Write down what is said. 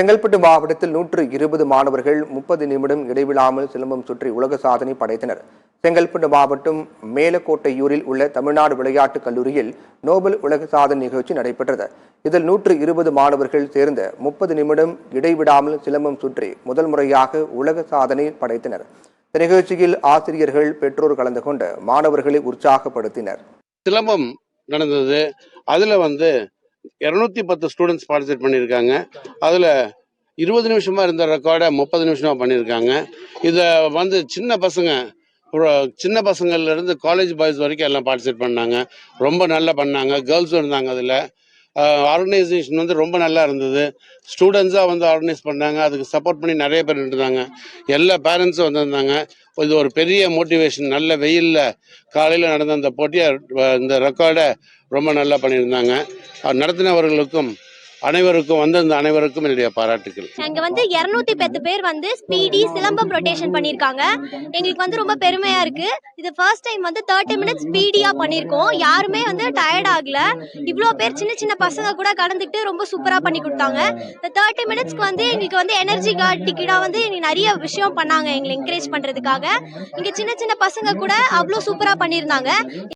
செங்கல்பட்டு மாவட்டத்தில் 120 மாணவர்கள் 30 நிமிடம் இடைவிடாமல் சிலம்பம் சுற்றி உலக சாதனை படைத்தனர். செங்கல்பட்டு மாவட்டம் மேலக்கோட்டையூரில் உள்ள தமிழ்நாடு விளையாட்டுக் கல்லூரியில் நோபல் உலக சாதனை நிகழ்ச்சி நடைபெற்றது. இதில் 120 மாணவர்கள் சேர்ந்த 30 நிமிடம் இடைவிடாமல் சிலம்பம் சுற்றி முதல் முறையாக உலக சாதனை படைத்தனர். இந்த நிகழ்ச்சியில் ஆசிரியர்கள், பெற்றோர் கலந்து கொண்டு மாணவர்களை உற்சாகப்படுத்தினர். சிலம்பம் நடந்தது. அதுல 210 ஸ்டூடெண்ட்ஸ் பார்ட்டிசிபேட் பண்ணியிருக்காங்க. அதில் 20 நிமிஷமாக இருந்த ரெக்கார்டை 30 நிமிஷமாக பண்ணியிருக்காங்க. இதை சின்ன பசங்கள்லேருந்து காலேஜ் பாய்ஸ் வரைக்கும் எல்லாம் பார்ட்டிசிபேட் பண்ணாங்க. ரொம்ப நல்லா பண்ணாங்க. கேர்ள்ஸும் இருந்தாங்க. அதில் ஆர்கனைசேஷன் ரொம்ப நல்லா இருந்தது. ஸ்டூடெண்ட்ஸாக ஆர்கனைஸ் பண்ணாங்க. அதுக்கு சப்போர்ட் பண்ணி நிறைய பேர் இருந்தாங்க. எல்லா பேரண்ட்ஸும் வந்திருந்தாங்க. இது ஒரு பெரிய மோட்டிவேஷன். நல்ல வெயிலில் காலையில் நடந்த அந்த போட்டியை இந்த ரெக்கார்டை ரொம்ப நல்லா பண்ணியிருந்தாங்க. நடத்தினவர்களுக்கும் வந்திருந்த அனைவருக்கும் என்னுடைய பாராட்டுகள். அங்க 210 பேர் ஸ்பீடி சிலம்பம் ரொட்டேஷன் பண்ணிருக்காங்க. எங்களுக்கு ரொம்ப பெருமையா இருக்கு. இது ஃபர்ஸ்ட் டைம் 30 மினிட்ஸ் ஸ்பீடியா பண்ணிருக்கோம். யாருமே டயர்ட் ஆகல. இவ்ளோ பேர் சின்ன சின்ன பசங்க கூட கலந்துக்கிட்டு ரொம்ப சூப்பரா பண்ணி கொடுத்தாங்க. இந்த 30 மினிட்ஸ்க்கு எங்களுக்கு எனர்ஜி காட்டிக்கிட்டா நிறைய விஷயம் பண்ணாங்க. எங்களை என்கரேஜ் பண்றதுக்காக இங்க சின்ன சின்ன பசங்க கூட அவ்வளோ சூப்பரா பண்ணியிருந்தாங்க.